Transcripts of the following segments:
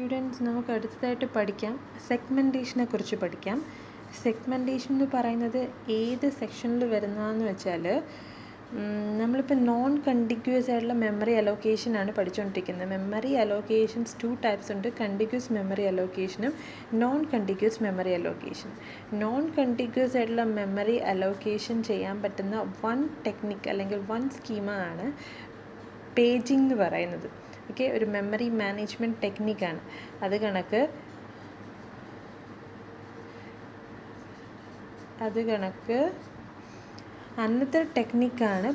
Students, നമുക്ക് അടുത്തതായിട്ട് പഠിക്കാം സെഗ്മെൻറ്റേഷനെ കുറിച്ച് പഠിക്കാം. സെഗ്മെൻറ്റേഷൻ എന്ന് പറയുന്നത് ഏത് സെക്ഷനിൽ വരുന്നതെന്ന് വെച്ചാൽ നമ്മളിപ്പോൾ നോൺ കണ്ടിഗ്യൂസ് ആയിട്ടുള്ള മെമ്മറി അലോക്കേഷനാണ് പഠിച്ചുകൊണ്ടിരിക്കുന്നത്. മെമ്മറി അലോക്കേഷൻസ് 2 ടൈപ്സ് ഉണ്ട്. കണ്ടിഗ്യൂസ് മെമ്മറി അലോക്കേഷനും non contiguous memory allocation. Non contiguous ആയിട്ടുള്ള മെമ്മറി അലോക്കേഷൻ ചെയ്യാൻ പറ്റുന്ന വൺ ടെക്നിക്ക് അല്ലെങ്കിൽ വൺ സ്കീമാണ് പേജിംഗ് എന്ന് പറയുന്നത്. ഓക്കെ, ഒരു മെമ്മറി മാനേജ്മെൻറ്റ് ടെക്നിക്കാണ്. അത് കണക്ക് അനദർ ടെക്നിക്കാണ്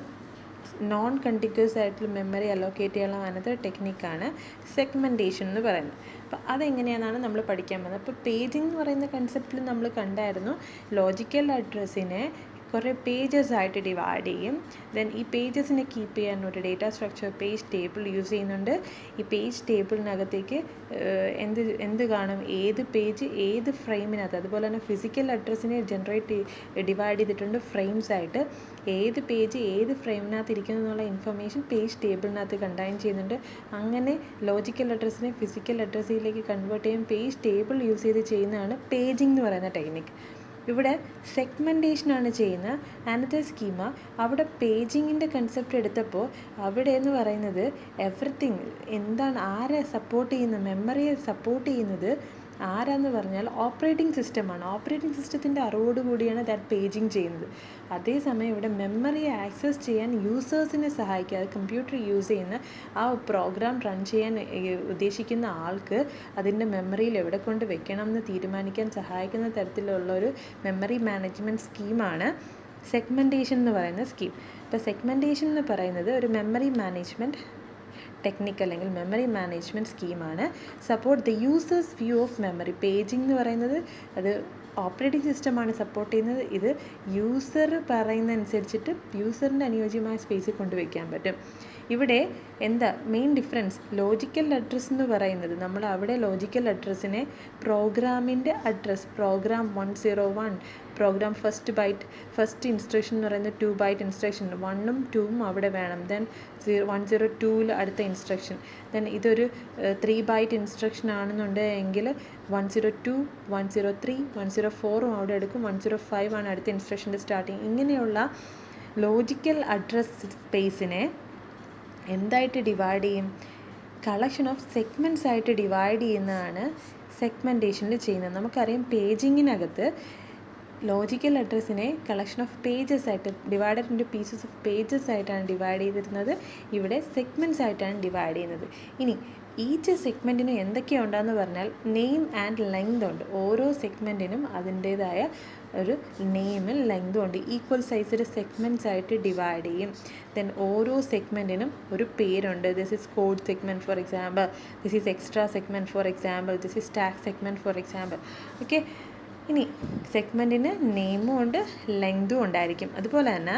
നോൺ കണ്ടിഗ്യൂസ് ആയിട്ടുള്ള മെമ്മറി അലോക്കേറ്റ് ചെയ്യാനുള്ള അനദർ ടെക്നിക്കാണ് സെഗ്മെൻറ്റേഷൻ എന്ന് പറയുന്നത്. അപ്പോൾ അതെങ്ങനെയാണെന്നാണ് നമ്മൾ പഠിക്കാൻ പോകുന്നത്. അപ്പോൾ പേജിംഗ് എന്ന് പറയുന്ന കൺസെപ്റ്റിൽ നമ്മൾ കണ്ടായിരുന്നു, ലോജിക്കൽ അഡ്രസ്സിനെ കുറേ പേജസ് ആയിട്ട് ഡിവൈഡ് ചെയ്യും. ദെൻ ഈ പേജസിനെ കീപ്പ് ചെയ്യാൻ ഒരു data structure page table use ചെയ്യുന്നുണ്ട്. ഈ പേജ് ടേബിളിനകത്തേക്ക് എന്ത് കാണും, ഏത് പേജ് ഏത് ഫ്രെയിമിനകത്ത്, അതുപോലെ തന്നെ ഫിസിക്കൽ അഡ്രസ്സിനെ ഡിവൈഡ് ചെയ്തിട്ടുണ്ട് ഫ്രെയിംസ് ആയിട്ട്. ഏത് പേജ് ഏത് ഫ്രെയിമിനകത്ത് ഇരിക്കുന്നു എന്നുള്ള ഇൻഫർമേഷൻ പേജ് ടേബിളിനകത്ത് കണ്ടെയ്ൻ ചെയ്യുന്നുണ്ട്. അങ്ങനെ ലോജിക്കൽ അഡ്രസ്സിനെ ഫിസിക്കൽ അഡ്രസ്സിലേക്ക് കൺവേർട്ട് ചെയ്യാൻ പേജ് ടേബിൾ യൂസ് ചെയ്ത് ചെയ്യുന്നതാണ് പേജിംഗ് എന്ന് പറയുന്ന ടെക്നിക്ക്. ഇവിടെ സെഗ്മെൻറ്റേഷനാണ് ചെയ്യുന്ന അനദർ സ്കീമ. അവിടെ പേജിങ്ങിൻ്റെ കൺസെപ്റ്റ് എടുത്തപ്പോൾ അവിടെ എന്ന് പറയുന്നത് എവറിത്തിങ് എന്താണ്, ആരെ സപ്പോർട്ട് ചെയ്യുന്നത്, മെമ്മറിയെ സപ്പോർട്ട് ചെയ്യുന്നത് ആരാന്ന് പറഞ്ഞാൽ ഓപ്പറേറ്റിംഗ് സിസ്റ്റമാണ്. ഓപ്പറേറ്റിംഗ് സിസ്റ്റത്തിൻ്റെ അറിവോടുകൂടിയാണ് ദാറ്റ് പേജിങ് ചെയ്യുന്നത്. അതേസമയം ഇവിടെ മെമ്മറിയെ ആക്സസ് ചെയ്യാൻ യൂസേഴ്സിനെ സഹായിക്കുക, അത് കമ്പ്യൂട്ടർ യൂസ് ചെയ്യുന്ന ആ പ്രോഗ്രാം റൺ ചെയ്യാൻ ഉദ്ദേശിക്കുന്ന ആൾക്ക് അതിൻ്റെ മെമ്മറിയിൽ എവിടെ കൊണ്ട് വെക്കണം എന്ന് തീരുമാനിക്കാൻ സഹായിക്കുന്ന തരത്തിലുള്ളൊരു മെമ്മറി മാനേജ്മെൻറ്റ് സ്കീമാണ് സെഗ്മെൻറ്റേഷൻ എന്ന് പറയുന്ന സ്കീം. ഇപ്പോൾ സെഗ്മെൻറ്റേഷൻ എന്ന് പറയുന്നത് ഒരു മെമ്മറി മാനേജ്മെൻറ്റ് ടെക്നിക്ക് അല്ലെങ്കിൽ മെമ്മറി മാനേജ്മെൻറ്റ് സ്കീമാണ്. Support the users view of memory. Paging എന്ന് പറയുന്നത് അത് ഓപ്പറേറ്റിംഗ് സിസ്റ്റമാണ് സപ്പോർട്ട് ചെയ്യുന്നത്. ഇത് യൂസർ പറയുന്നതനുസരിച്ചിട്ട് യൂസറിൻ്റെ അനുയോജ്യമായ സ്പേസിൽ കൊണ്ടുവയ്ക്കാൻ പറ്റും. ഇവിടെ എന്താ മെയിൻ ഡിഫറൻസ്, ലോജിക്കൽ അഡ്രസ്സ് എന്ന് പറയുന്നത് നമ്മൾ അവിടെ ലോജിക്കൽ അഡ്രസ്സിനെ പ്രോഗ്രാമിൻ്റെ address, program 101, program first instruction എന്ന് പറയുന്നത് 2 ബൈറ്റ് ഇൻസ്ട്രക്ഷൻ, 1ഉം 2ഉം അവിടെ വേണം. ദെൻ 102ൽ അടുത്ത ഇൻസ്ട്രക്ഷൻ. ദെൻ ഇതൊരു 3 ബൈറ്റ് ഇൻസ്ട്രക്ഷൻ ആണെന്നുണ്ടെങ്കിൽ 102, 103, 104ഉം അവിടെ എടുക്കും. 105 ആണ് അടുത്ത ഇൻസ്ട്രക്ഷൻ്റെ സ്റ്റാർട്ടിങ്. ഇങ്ങനെയുള്ള ലോജിക്കൽ അഡ്രസ് സ്പേസിനെ എന്തായിട്ട് ഡിവൈഡ് ചെയ്യും, കളക്ഷൻ ഓഫ് സെഗ്മെൻറ്റ്സ് ആയിട്ട് ഡിവൈഡ് ചെയ്യുന്നതാണ് സെഗ്മെൻറ്റേഷനിൽ ചെയ്യുന്നത്. നമുക്കറിയാം പേജിങ്ങിനകത്ത് ലോജിക്കൽ അഡ്രസ്സിനെ കളക്ഷൻ ഓഫ് പേജസ് ആയിട്ട് divided into pieces of pages ആയിട്ടാണ് ഡിവൈഡ് ചെയ്തിരുന്നത്. ഇവിടെ സെഗ്മെൻറ്റ്സ് ആയിട്ടാണ് ഡിവൈഡ് ചെയ്യുന്നത്. ഇനി ഈച്ച് സെഗ്മെൻറ്റിന് എന്തൊക്കെയുണ്ടെന്ന് പറഞ്ഞാൽ നെയിം ആൻഡ് ലെങ്ത് ഉണ്ട്. ഓരോ സെഗ്മെൻറ്റിനും അതിൻ്റേതായ ഒരു നെയിമും ലെങ്തും ഉണ്ട്. ഈക്വൽ സൈസിൽ സെഗ്മെൻറ്റ്സ് ആയിട്ട് ഡിവൈഡ് ചെയ്യും. ദെൻ ഓരോ സെഗ്മെൻറ്റിനും ഒരു പേരുണ്ട്. This is code segment for example, this is extra segment for example, this is stack segment for example. Okay, ഇനി സെഗ്മെൻറ്റിന് നെയിമും ഉണ്ട് ലെങ്തും ഉണ്ടായിരിക്കും. അതുപോലെ തന്നെ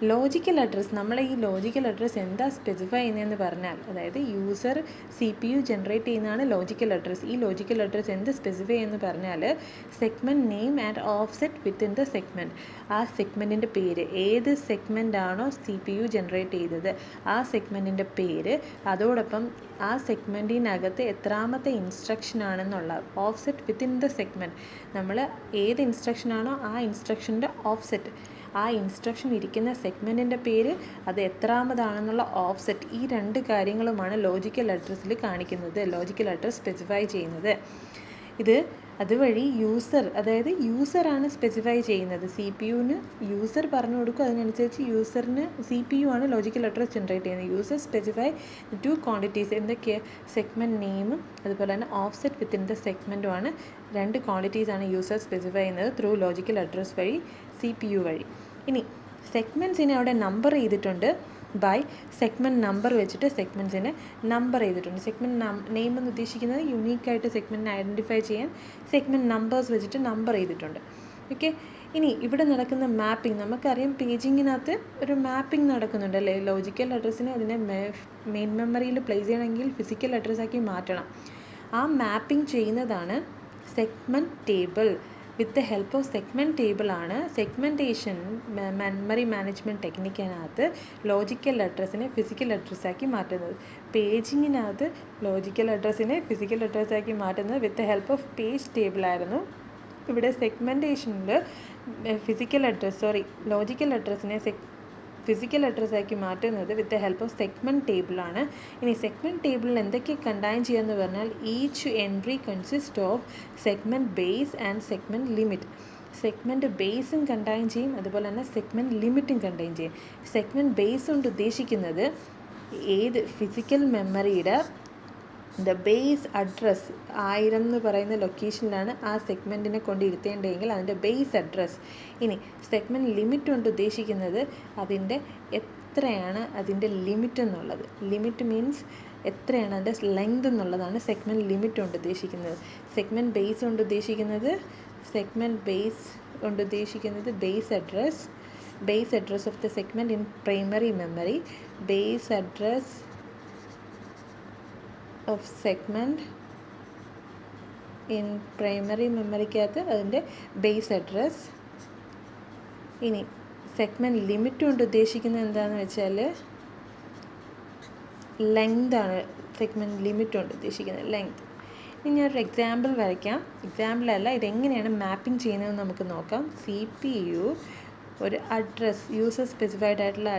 ലോജിക്കൽ അഡ്രസ്സ്, നമ്മൾ ഈ ലോജിക്കൽ അഡ്രസ്സ് എന്താ സ്പെസിഫൈ ചെയ്യുന്നതെന്ന് പറഞ്ഞാൽ, അതായത് യൂസർ CPU ജനറേറ്റ് ചെയ്യുന്നതാണ് ലോജിക്കൽ അഡ്രസ്സ്. ഈ ലോജിക്കൽ അഡ്രസ്സ് എന്ത് സ്പെസിഫൈ ചെയ്യുമെന്ന് പറഞ്ഞാൽ segment name and offset within the segment. ആ സെഗ്മെൻറ്റിൻ്റെ പേര്, ഏത് സെഗ്മെൻ്റ് ആണോ CPU ജനറേറ്റ് ചെയ്തത് ആ സെഗ്മെൻറ്റിൻ്റെ പേര്, അതോടൊപ്പം ആ സെഗ്മെൻറ്റിനകത്ത് എത്രാമത്തെ ഇൻസ്ട്രക്ഷൻ ആണെന്നുള്ള ഓഫ്സെറ്റ് വിത്തിൻ ദ സെഗ്മെൻറ്റ്. നമ്മൾ ഏത് ഇൻസ്ട്രക്ഷനാണോ ആ ഇൻസ്ട്രക്ഷൻ്റെ ഓഫ്സെറ്റ്, ആ ഇൻസ്ട്രക്ഷൻ ഇരിക്കുന്ന സെഗ്മെൻറ്റിൻ്റെ പേര്, അത് എത്രാമതാണെന്നുള്ള ഓഫ്സെറ്റ്, ഈ 2 കാര്യങ്ങളുമാണ് ലോജിക്കൽ അഡ്രസ്സിൽ കാണിക്കുന്നത്, ലോജിക്കൽ അഡ്രസ്സ് സ്പെസിഫൈ ചെയ്യുന്നത്. അതുവഴി അതായത് യൂസറാണ് സ്പെസിഫൈ ചെയ്യുന്നത്. CPUവിന് യൂസർ പറഞ്ഞു കൊടുക്കും, അതിനനുസരിച്ച് യൂസറിന് CPU ആണ് ലോജിക്കൽ അഡ്രസ്സ് ജനറേറ്റ് ചെയ്യുന്നത്. യൂസർ സ്പെസിഫൈ 2 ക്വാണ്ടിറ്റീസ്, എന്തൊക്കെയാണ്, സെഗ്മെൻറ്റ് നെയിമും അതുപോലെ തന്നെ ഓഫ്സെറ്റ് വിത്തിൻ ദ സെഗ്മെൻറ്റുമാണ്. 2 ക്വാണ്ടിറ്റീസാണ് യൂസർ സ്പെസിഫൈ ചെയ്യുന്നത് ത്രൂ ലോജിക്കൽ അഡ്രസ്സ് വഴി, CPU വഴി. ഇനി സെഗ്മെൻറ്റ്സിനെ അവിടെ നമ്പർ ചെയ്തിട്ടുണ്ട്. ബൈ സെഗ്മെൻറ്റ് നമ്പർ വെച്ചിട്ട് സെഗ്മെൻറ്റ്സിനെ നമ്പർ ചെയ്തിട്ടുണ്ട്. സെഗ്മെൻറ്റ് നെയിം എന്ന് ഉദ്ദേശിക്കുന്നത് യുണീക്കായിട്ട് സെഗ്മെൻറ്റിനെ ഐഡൻറ്റിഫൈ ചെയ്യാൻ സെഗ്മെൻറ്റ് നമ്പേഴ്സ് വെച്ചിട്ട് നമ്പർ ചെയ്തിട്ടുണ്ട്. ഓക്കെ, ഇനി ഇവിടെ നടക്കുന്ന മാപ്പിംഗ്, നമുക്കറിയാം പേജിങ്ങിനകത്ത് ഒരു മാപ്പിംഗ് നടക്കുന്നുണ്ട് അല്ലേ. ലോജിക്കൽ അഡ്രസ്സിനെ അതിനെ മെയിൻ മെമ്മറിയിൽ പ്ലേസ് ചെയ്യണമെങ്കിൽ ഫിസിക്കൽ അഡ്രസ്സാക്കി മാറ്റണം. ആ മാപ്പിംഗ് ചെയ്യുന്നതാണ് segment table. With the help of segment ടേബിളാണ് സെഗ്മെൻറ്റേഷൻ മെമ്മറി മാനേജ്മെൻറ്റ് ടെക്നിക്കിനകത്ത് ലോജിക്കൽ അഡ്രസ്സിനെ ഫിസിക്കൽ അഡ്രസ്സാക്കി മാറ്റുന്നത്. പേജിങ്ങിനകത്ത് ലോജിക്കൽ അഡ്രസ്സിനെ ഫിസിക്കൽ അഡ്രസ്സാക്കി മാറ്റുന്നത് with the help of page ടേബിളായിരുന്നു. ഇവിടെ സെഗ്മെൻറ്റേഷനിൽ ലോജിക്കൽ അഡ്രസ്സിനെ ഫിസിക്കൽ അഡ്രസ്സാക്കി മാറ്റുന്നത് with the help of segment ടേബിളാണ്. ഇനി സെഗ്മെൻറ്റ് ടേബിളിൽ എന്തൊക്കെ കണ്ടൈൻ ചെയ്യുമെന്ന് പറഞ്ഞാൽ each entry consist of segment base and segment limit. Segment ബേസും കണ്ടൈൻ ചെയ്യും, അതുപോലെ തന്നെ സെഗ്മെൻറ്റ് ലിമിറ്റും കണ്ടൈൻ ചെയ്യും. സെഗ്മെൻറ്റ് ബേസ് കൊണ്ട് ഉദ്ദേശിക്കുന്നത് ഏത് ഫിസിക്കൽ മെമ്മറിയുടെ ദ ബേസ് അഡ്രസ്സ് 1000 എന്ന് പറയുന്ന ലൊക്കേഷനിലാണ് ആ സെഗ്മെൻറ്റിനെ കൊണ്ട് ഇരുത്തേണ്ടതെങ്കിൽ അതിൻ്റെ ബേസ് അഡ്രസ്സ്. ഇനി സെഗ്മെൻറ്റ് ലിമിറ്റ് കൊണ്ട് ഉദ്ദേശിക്കുന്നത് അതിൻ്റെ എത്രയാണ് അതിൻ്റെ ലിമിറ്റ് എന്നുള്ളത്. ലിമിറ്റ് മീൻസ് എത്രയാണ് അതിൻ്റെ ലെങ്ത് എന്നുള്ളതാണ് സെഗ്മെൻറ്റ് ലിമിറ്റ് കൊണ്ട് ഉദ്ദേശിക്കുന്നത്. സെഗ്മെൻറ്റ് ബേസ് കൊണ്ട് ഉദ്ദേശിക്കുന്നത് base address of the segment in primary memory. Base address of segment in primary മെമ്മറിക്കകത്ത് അതിൻ്റെ ബേസ് അഡ്രസ്. ഇനി സെഗ്മെൻറ്റ് ലിമിറ്റ് കൊണ്ട് ഉദ്ദേശിക്കുന്നത് എന്താണെന്ന് വെച്ചാൽ ലെങ്താണ്. സെഗ്മെൻറ്റ് ലിമിറ്റ് കൊണ്ട് ഉദ്ദേശിക്കുന്നത് ലെങ്ത്. ഇനി ഞാനൊരു എക്സാമ്പിൾ വരയ്ക്കാം. എക്സാമ്പിളല്ല, ഇതെങ്ങനെയാണ് മാപ്പിംഗ് ചെയ്യുന്നതെന്ന് നമുക്ക് നോക്കാം. CPU ഒരു യൂസർ സ്പെസിഫൈഡ് ആയിട്ടുള്ള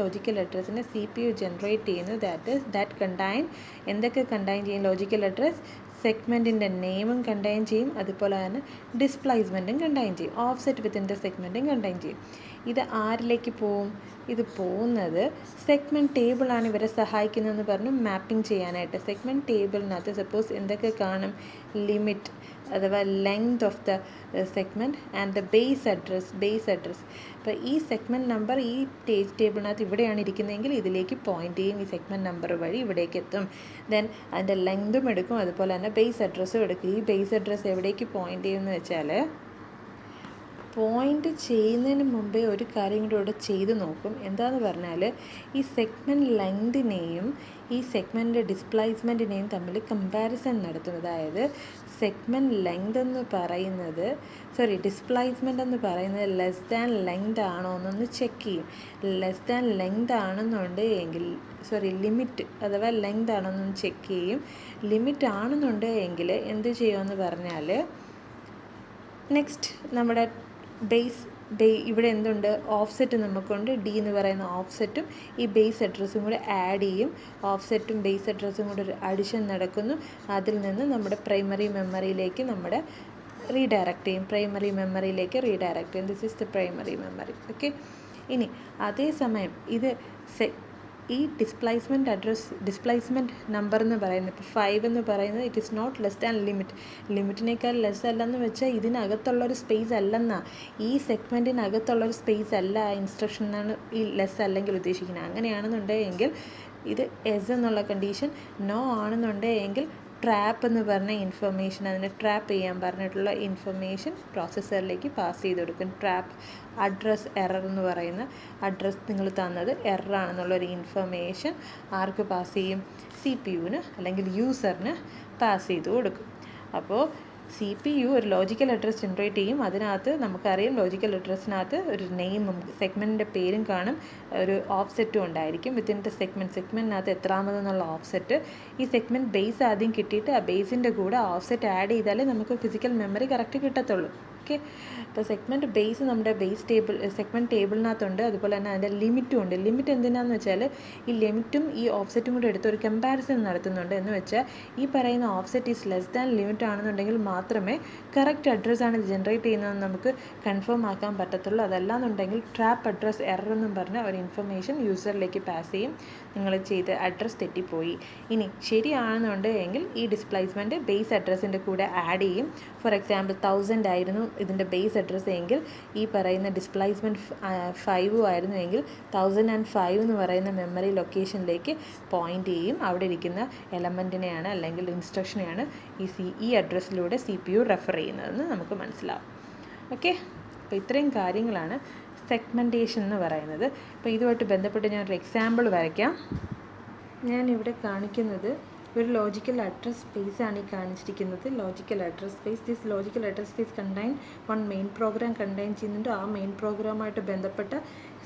ലോജിക്കൽ അഡ്രസ്സിനെ CPU ജനറേറ്റ് ചെയ്യുന്നു. ദാറ്റ് കണ്ടൈൻ എന്തൊക്കെ കണ്ടൈൻ ചെയ്യും? ലോജിക്കൽ അഡ്രസ്സ് സെഗ്മെൻറ്റിൻ്റെ നെയിമും കണ്ടൈൻ ചെയ്യും, അതുപോലെ തന്നെ ഡിസ്പ്ലേസ്മെൻറ്റും കണ്ടൈൻ ചെയ്യും, ഓഫ്സെറ്റ് വിത്തിൻ്റെ സെഗ്മെൻറ്റും കണ്ടൈൻ ചെയ്യും. ഇത് ആരിലേക്ക് പോവും? ഇത് പോകുന്നത് സെഗ്മെൻറ്റ് ടേബിളാണ് ഇവരെ സഹായിക്കുന്നതെന്ന് പറഞ്ഞു മാപ്പിംഗ് ചെയ്യാനായിട്ട്. സെഗ്മെൻറ്റ് ടേബിളിനകത്ത് സപ്പോസ് എന്തൊക്കെ കാണും? ലിമിറ്റ് അഥവാ length of the segment and the base address. അപ്പോൾ ഈ സെഗ്മെൻറ്റ് നമ്പർ ഈ പേജ് ടേബിളിനകത്ത് ഇവിടെയാണ് ഇരിക്കുന്നതെങ്കിൽ ഇതിലേക്ക് പോയിൻ്റ് ചെയ്യും. ഈ സെഗ്മെൻറ്റ് നമ്പർ വഴി ഇവിടേക്ക് എത്തും. ദെൻ അതിൻ്റെ ലെങ്തും എടുക്കും, അതുപോലെ തന്നെ ബേസ് അഡ്രസ്സും എടുക്കും. ഈ ബേസ് അഡ്രസ്സ് എവിടേക്ക് പോയിൻ്റ് ചെയ്യുമെന്ന് വെച്ചാൽ പോയിൻ്റ് ചെയ്യുന്നതിന് മുമ്പേ ഒരു കാര്യം കൂടി ഇവിടെ ചെയ്ത് നോക്കും. എന്താണെന്ന് പറഞ്ഞാൽ ഈ സെഗ്മെൻറ്റ് ലെങ്തിനെയും ഈ സെഗ്മെൻറ്റ് ഡിസ്പ്ലേസ്മെൻറ്റിനെയും തമ്മിൽ കമ്പാരിസൺ നടത്തും. അതായത് സെഗ്മെൻറ്റ് ലെങ്ത് എന്ന് പറയുന്നത് ഡിസ്പ്ലേസ്മെൻ്റ് എന്ന് പറയുന്നത് ലെസ് ദാൻ ലെങ്ത് ആണോ എന്നൊന്ന് ചെക്ക് ചെയ്യും. ലെസ് ദാൻ ലെങ്ത് ആണെന്നുണ്ടെങ്കിൽ ലിമിറ്റ് അഥവാ ലെങ്ത് ആണോ എന്നൊന്ന് ചെക്ക് ചെയ്യും. ലിമിറ്റ് ആണെന്നുണ്ടെങ്കിൽ എന്ത് ചെയ്യുമെന്ന് പറഞ്ഞാൽ നെക്സ്റ്റ് നമ്മുടെ ഇവിടെ എന്തുണ്ട്? ഓഫ്സെറ്റ് നമുക്കുണ്ട്. D എന്ന് പറയുന്ന ഓഫ്സെറ്റും ഈ ബേസ് അഡ്രസ്സും കൂടെ ആഡ് ചെയ്യും. ഓഫ്സെറ്റും ബേസ് അഡ്രസ്സും കൂടെ ഒരു അഡിഷൻ നടക്കുന്നു. അതിൽ നിന്ന് നമ്മുടെ പ്രൈമറി മെമ്മറിയിലേക്ക് റീഡയറക്റ്റ് ചെയ്യും. This is the primary memory. Okay. ഇനി അതേസമയം ഈ ഡിസ്പ്ലേസ്മെൻറ്റ് നമ്പർ എന്ന് പറയുന്നത് ഇപ്പോൾ 5 എന്ന് പറയുന്നത് it is not less than ലിമിറ്റിനേക്കാൾ ലെസ് അല്ലെന്ന് വെച്ചാൽ ഇതിനകത്തുള്ളൊരു സ്പേസ് അല്ലെന്നാ, ഈ സെഗ്മെൻറ്റിനകത്തുള്ളൊരു സ്പേസ് അല്ല ഇൻസ്ട്രക്ഷൻ എന്നാണ് ഈ ലെസ് അല്ലെങ്കിൽ ഉദ്ദേശിക്കുന്നത്. അങ്ങനെയാണെന്നുണ്ടെങ്കിൽ ഇത് എസ് എന്നുള്ള കണ്ടീഷൻ നോ ആണെന്നുണ്ടെങ്കിൽ ട്രാപ്പ് എന്ന് പറഞ്ഞ ഇൻഫർമേഷൻ, അതിനെ ട്രാപ്പ് ചെയ്യാൻ പറഞ്ഞിട്ടുള്ള ഇൻഫർമേഷൻ പ്രോസസ്സറിലേക്ക് പാസ് ചെയ്ത് കൊടുക്കും. ട്രാപ്പ് അഡ്രസ് എറർ എന്ന് പറയുന്ന അഡ്രസ്സ് നിങ്ങൾ തന്നത് എററാണെന്നുള്ളൊരു ഇൻഫർമേഷൻ ആർക്ക് പാസ് ചെയ്യും? CPU-ന് അല്ലെങ്കിൽ യൂസറിന് പാസ് ചെയ്ത് കൊടുക്കും. അപ്പോൾ CPU ഒരു ലോജിക്കൽ അഡ്രസ്സ് ജനറേറ്റ് ചെയ്യും. അതിനകത്ത് നമുക്കറിയാം ലോജിക്കൽ അഡ്രസ്സിനകത്ത് ഒരു നെയിമും സെഗ്മെൻറ്റിൻ്റെ പേരും കാണും, ഒരു ഓഫ്സെറ്റും ഉണ്ടായിരിക്കും വിത്തിൻ ദ സെഗ്മെൻറ്റിനകത്ത് എത്രാമതെന്നുള്ള ഓഫ്സെറ്റ്. ഈ സെഗ്മെൻറ്റ് ബേസ് ആദ്യം കിട്ടിയിട്ട് ആ ബേസിൻ്റെ കൂടെ ഓഫ്സെറ്റ് ആഡ് ചെയ്താലേ നമുക്ക് ഫിസിക്കൽ മെമ്മറി കറക്റ്റ് കിട്ടത്തുള്ളൂ. ഓക്കെ. അപ്പോൾ സെഗ്മെൻറ്റ് ബേസ് നമ്മുടെ സെഗ്മെൻറ്റ് ടേബിളിനകത്തുണ്ട്. അതുപോലെ തന്നെ അതിൻ്റെ ലിമിറ്റും ഉണ്ട്. ലിമിറ്റ് എന്തിനാണെന്ന് വെച്ചാൽ ഈ ലിമിറ്റും ഈ ഓഫ്സെറ്റും കൂടെ എടുത്ത് ഒരു കമ്പാരിസൺ നടത്തുന്നുണ്ട്. എന്ന് വെച്ചാൽ ഈ പറയുന്ന offset is less than limit ആണെന്നുണ്ടെങ്കിൽ മാത്രമേ കറക്റ്റ് അഡ്രസ്സാണ് ജനറേറ്റ് ചെയ്യുന്നതെന്ന് നമുക്ക് കൺഫേം ആക്കാൻ പറ്റത്തുള്ളൂ. അതല്ലാന്നുണ്ടെങ്കിൽ ട്രാപ്പ് അഡ്രസ് എറർ എന്നും പറഞ്ഞ ഒരു ഇൻഫർമേഷൻ യൂസറിലേക്ക് പാസ് ചെയ്യും, നിങ്ങൾ ചെയ്ത അഡ്രസ്സ് തെറ്റിപ്പോയി. ഇനി ശരിയാണെന്നുണ്ടെങ്കിൽ ഈ ഡിസ്പ്ലേസ്മെൻറ്റ് ബേസ് അഡ്രസ്സിൻ്റെ കൂടെ ആഡ് ചെയ്യും. ഫോർ എക്സാമ്പിൾ 1000 ആയിരുന്നു ഇതിൻ്റെ ബേസ് അഡ്രസ്സ് എങ്കിൽ ഈ പറയുന്ന ഡിസ്പ്ലേസ്മെൻറ്റ് 5 ആയിരുന്നു എങ്കിൽ 1005 എന്ന് പറയുന്ന മെമ്മറി ലൊക്കേഷനിലേക്ക് പോയിൻ്റ് ചെയ്യും. അവിടെ ഇരിക്കുന്ന എലമെൻറ്റിനെയാണ് അല്ലെങ്കിൽ ഇൻസ്ട്രക്ഷനെയാണ് ഈ അഡ്രസ്സിലൂടെ CPU റെഫർ ചെയ്യുന്നതെന്ന് നമുക്ക് മനസ്സിലാവും. ഓക്കെ. അപ്പോൾ ഇത്രയും കാര്യങ്ങളാണ് സെഗ്മെൻറ്റേഷൻ എന്ന് പറയുന്നത്. അപ്പോൾ ഇതുമായിട്ട് ബന്ധപ്പെട്ട് ഞാനൊരു എക്സാമ്പിൾ വരയ്ക്കാം. ഞാനിവിടെ കാണിക്കുന്നത് ഒരു ലോജിക്കൽ അഡ്രസ് സ്പേസ് ആണ് ഈ കാണിച്ചിരിക്കുന്നത്. Logical address space. This logical address space contain one main program contain ചെയ്യുന്നുണ്ട്. ആ മെയിൻ പ്രോഗ്രാമായിട്ട് ബന്ധപ്പെട്ട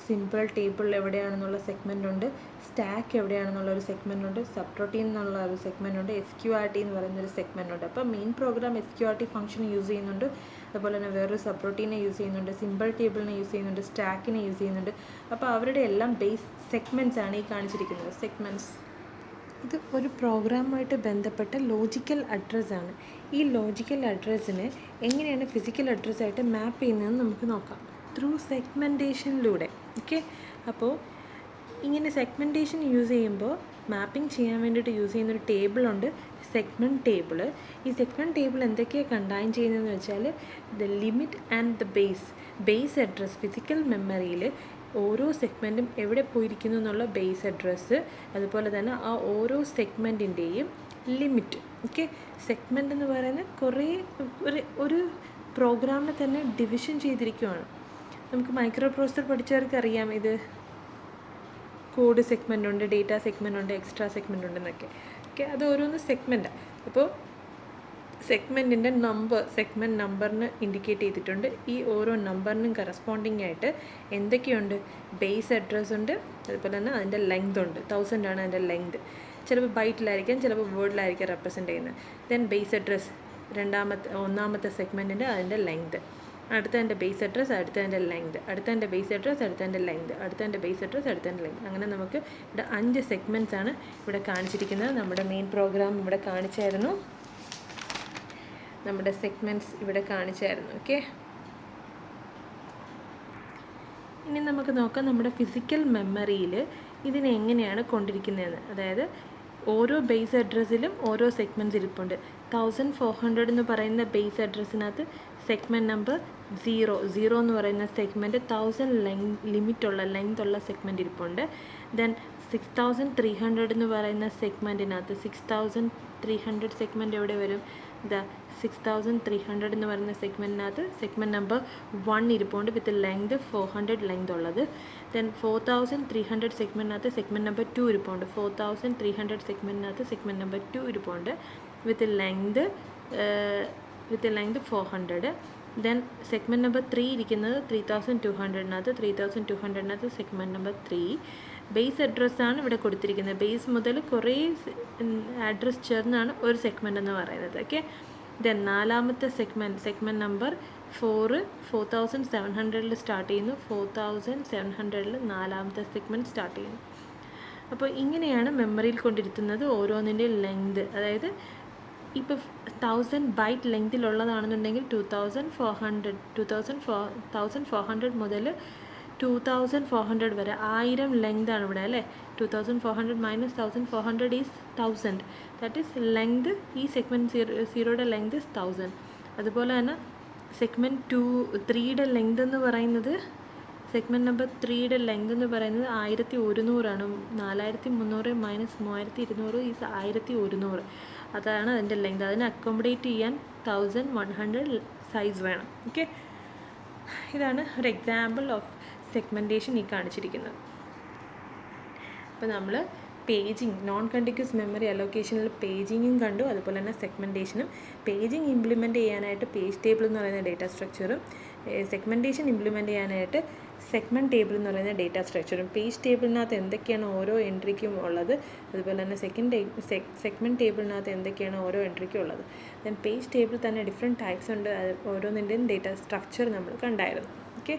സിമ്പിൾ ടേബിൾ എവിടെയാണെന്നുള്ള സെഗ്മെൻ്റ് ഉണ്ട്, സ്റ്റാക്ക് എവിടെയാണെന്നുള്ള ഒരു സെഗ്മെൻ്റ് ഉണ്ട്, സബ് റൊട്ടീൻ എന്നുള്ള ഒരു സെഗ്മെൻ്റ് ഉണ്ട്, SQRT എന്ന് പറയുന്നൊരു സെഗ്മെൻ്റ് ഉണ്ട്. അപ്പോൾ main program SQRT function use ചെയ്യുന്നുണ്ട്, അതുപോലെ തന്നെ വേറൊരു സബ് റൊട്ടീനെ യൂസ് ചെയ്യുന്നുണ്ട്, സിമ്പിൾ ടേബിളിനെ യൂസ് ചെയ്യുന്നുണ്ട്, സ്റ്റാക്കിനെ യൂസ് ചെയ്യുന്നുണ്ട്. അപ്പോൾ അവരുടെ എല്ലാം ബേസ് സെഗ്മെൻറ്റ്സ് ആണ് ഈ കാണിച്ചിരിക്കുന്നത്, സെഗ്മെൻറ്റ്സ്. ഇത് ഒരു പ്രോഗ്രാമുമായിട്ട് ബന്ധപ്പെട്ട ലോജിക്കൽ അഡ്രസ്സാണ്. ഈ ലോജിക്കൽ അഡ്രസ്സിനെ എങ്ങനെയാണ് ഫിസിക്കൽ അഡ്രസ്സായിട്ട് മാപ്പ് ചെയ്യുന്നതെന്ന് നമുക്ക് നോക്കാം, ത്രൂ സെഗ്മെൻറ്റേഷനിലൂടെ. ഓക്കെ, അപ്പോൾ ഇങ്ങനെ സെഗ്മെൻറ്റേഷൻ യൂസ് ചെയ്യുമ്പോൾ മാപ്പിംഗ് ചെയ്യാൻ വേണ്ടിയിട്ട് യൂസ് ചെയ്യുന്നൊരു ടേബിളുണ്ട്, സെഗ്മെൻറ്റ് ടേബിൾ. ഈ സെഗ്മെൻറ്റ് ടേബിൾ എന്തൊക്കെയാണ് കണ്ടൈൻ ചെയ്യുന്നതെന്ന് വെച്ചാൽ the limit and the base address, physical മെമ്മറിയിൽ ഓരോ സെഗ്മെൻറ്റും എവിടെ പോയിരിക്കുന്നു എന്നുള്ള ബേസ് അഡ്രസ്സ്, അതുപോലെ തന്നെ ആ ഓരോ സെഗ്മെൻറ്റിൻ്റെയും ലിമിറ്റ്. ഓക്കെ, സെഗ്മെൻ്റ് എന്ന് പറയുന്നത് കുറേ ഒരു പ്രോഗ്രാമിനെ തന്നെ ഡിവിഷൻ ചെയ്തിരിക്കുകയാണ്. നമുക്ക് മൈക്രോ പ്രോസസ്സർ പഠിച്ചവർക്ക് അറിയാം, ഇത് കോഡ് സെഗ്മെൻ്റ് ഉണ്ട്, ഡേറ്റ സെഗ്മെൻ്റ് ഉണ്ട്, എക്സ്ട്രാ സെഗ്മെൻ്റ് ഉണ്ടെന്നൊക്കെ. ഓക്കെ, അത് ഓരോന്ന് സെഗ്മെൻറ്റാണ്. അപ്പോൾ സെഗ്മെൻറ്റിൻ്റെ നമ്പർ, സെഗ്മെൻറ്റ് നമ്പറിന് ഇൻഡിക്കേറ്റ് ചെയ്തിട്ടുണ്ട്. ഈ ഓരോ നമ്പറിനും കറസ്പോണ്ടിങ് ആയിട്ട് എന്തൊക്കെയുണ്ട്, ബേസ് അഡ്രസ്സ് ഉണ്ട്, അതുപോലെ തന്നെ അതിൻ്റെ ലെങ്ത് ഉണ്ട്. 1000 ആണ് അതിൻ്റെ ലെങ്ത്. ചിലപ്പോൾ ബൈറ്റിലായിരിക്കാം, ചിലപ്പോൾ വേർഡിലായിരിക്കാം റെപ്രസെൻ്റ് ചെയ്യുന്നത്. ദെൻ ബേസ് അഡ്രസ്സ് ഒന്നാമത്തെ സെഗ്മെൻറ്റിൻ്റെ അതിൻ്റെ ലെങ്ത്, അടുത്തതിൻ്റെ ബേസ് അഡ്രസ്സ്, അടുത്തതിൻ്റെ ലെങ്ത്, അടുത്തതിൻ്റെ ബേസ് അഡ്രസ്സ്, അടുത്തതിൻ്റെ ലെങ്ത്, അടുത്തതിൻ്റെ ബേസ് അഡ്രസ്സ്, അടുത്തതിൻ്റെ ലെങ്ത്. അങ്ങനെ നമുക്ക് ഇവിടെ 5 സെഗ്മെൻറ്റ്സ് ആണ് ഇവിടെ കാണിച്ചിരിക്കുന്നത്. നമ്മുടെ മെയിൻ പ്രോഗ്രാം ഇവിടെ കാണിച്ചായിരുന്നു, നമ്മുടെ സെഗ്മെൻറ്റ്സ് ഇവിടെ കാണിച്ചായിരുന്നു. ഓക്കെ, ഇനി നമുക്ക് നോക്കാം നമ്മുടെ ഫിസിക്കൽ മെമ്മറിയിൽ ഇതിനെ എങ്ങനെയാണ് കൊണ്ടിരിക്കുന്നതെന്ന്. അതായത് ഓരോ ബേസ് അഡ്രസ്സിലും ഓരോ സെഗ്മെൻറ്റ്സ് ഇരിപ്പുണ്ട്. 1400 എന്ന് പറയുന്ന ബേസ് അഡ്രസ്സിനകത്ത് സെഗ്മെൻറ്റ് നമ്പർ 0 എന്ന് പറയുന്ന സെഗ്മെൻറ്റ് 1000 ലിമിറ്റുള്ള ലെങ്ത്തുള്ള സെഗ്മെൻറ്റ് ഇരിപ്പുണ്ട്. ദെൻ 6300 എന്ന് പറയുന്ന സെഗ്മെൻറ്റിനകത്ത് 6300 സെഗ്മെൻറ്റ് എവിടെ വരും, 6300 എന്ന് പറയുന്ന സെഗ്മെൻറ്റിനകത്ത് സെഗ്മെൻറ്റ് നമ്പർ 1 ഇരിപ്പുണ്ട് വിത്ത് ലെങ്ത് 400 ലെങ്ത് ഉള്ളത്. ദെൻ 4300 സെഗ്മെൻറ്റിനകത്ത് സെഗ്മെൻറ്റ് നമ്പർ 2 ഇരിപ്പുണ്ട്. 4300 സെഗ്മെൻറ്റിനകത്ത് സെഗ്മെൻറ്റ് നമ്പർ 2 ഇരിപ്പുണ്ട് വിത്ത് ലെങ്ത് 400. ദെൻ സെഗ്മെൻറ്റ് നമ്പർ 3 ഇരിക്കുന്നത് 3200-നകത്ത് 3200-നകത്ത് സെഗ്മെൻറ്റ് നമ്പർ 3. ബേസ് അഡ്രസ്സാണ് ഇവിടെ കൊടുത്തിരിക്കുന്നത്. ബേസ് മുതൽ കുറേ അഡ്രസ്സ് ചേർന്നാണ് ഒരു സെഗ്മെൻറ്റ് എന്ന് പറയുന്നത്. ഓക്കെ, ദെൻ നാലാമത്തെ സെഗ്മെൻറ്റ് നമ്പർ 4700-ൽ സ്റ്റാർട്ട് ചെയ്യുന്നു. 4700-ൽ നാലാമത്തെ സെഗ്മെൻറ്റ് സ്റ്റാർട്ട് ചെയ്യുന്നു. അപ്പോൾ ഇങ്ങനെയാണ് മെമ്മറിയിൽ കൊണ്ടിരുത്തുന്നത് ഓരോന്നിൻ്റെ ലെങ്ത്. അതായത് ഇപ്പോൾ 1000 ബൈറ്റ് ലെങ്തിലുള്ളതാണെന്നുണ്ടെങ്കിൽ 1400 മുതൽ 2400 വരെ 1000 ലെങ്താണ് ഇവിടെ അല്ലേ. 2400 - 1400 ഈസ് 1000. That is length. ഈ സെഗ്മെൻറ്റ് 0യുടെ ലെങ്ത് ഇസ് 1000. അതുപോലെ തന്നെ സെഗ്മെൻറ്റ് 3യുടെ ലെങ്ത് എന്ന് പറയുന്നത്, സെഗ്മെൻറ്റ് നമ്പർ 3യുടെ ലെങ്ത് എന്ന് പറയുന്നത് 1100 ആണ്. 4300 - 3200 ഈസ് 1100. അതാണ് അതിൻ്റെ ലെങ്ത്. അതിനെ അക്കോമഡേറ്റ് ചെയ്യാൻ 1100 സൈസ് വേണം. ഓക്കെ, ഇതാണ് ഒരു എക്സാമ്പിൾ ഓഫ് സെഗ്മെൻറ്റേഷൻ ഈ കാണിച്ചിരിക്കുന്നത്. അപ്പോൾ നമ്മൾ പേജിങ്, നോൺ കണ്ടിന്യൂസ് മെമ്മറി അലോക്കേഷനിൽ പേജിങ്ങും കണ്ടു, അതുപോലെ തന്നെ സെഗ്മെൻറ്റേഷനും. പേജിങ് ഇംപ്ലിമെൻറ്റ് ചെയ്യാനായിട്ട് പേജ് ടേബിൾ എന്ന് പറയുന്ന ഡേറ്റ സ്ട്രക്ചറും, സെഗ്മെൻറ്റേഷൻ ഇംപ്ലിമെൻറ്റ് ചെയ്യാനായിട്ട് സെഗ്മെൻറ്റ് ടേബിൾ എന്ന് പറയുന്ന ഡേറ്റ സ്ട്രക്ചറും. പേജ് ടേബിളിനകത്ത് എന്തൊക്കെയാണ് ഓരോ എൻട്രിക്കും ഉള്ളത്, അതുപോലെ തന്നെ സെഗ്മെൻറ്റ് ടേബിളിനകത്ത് എന്തൊക്കെയാണ് ഓരോ എൻട്രിക്കും ഉള്ളത്. ദെൻ പേജ് ടേബിൾ തന്നെ ഡിഫറെൻറ്റ് ടൈപ്സ് ഉണ്ട്, ഓരോന്നിൻ്റെയും ഡേറ്റ സ്ട്രക്ചർ നമ്മൾ കണ്ടായിരുന്നു. ഓക്കെ,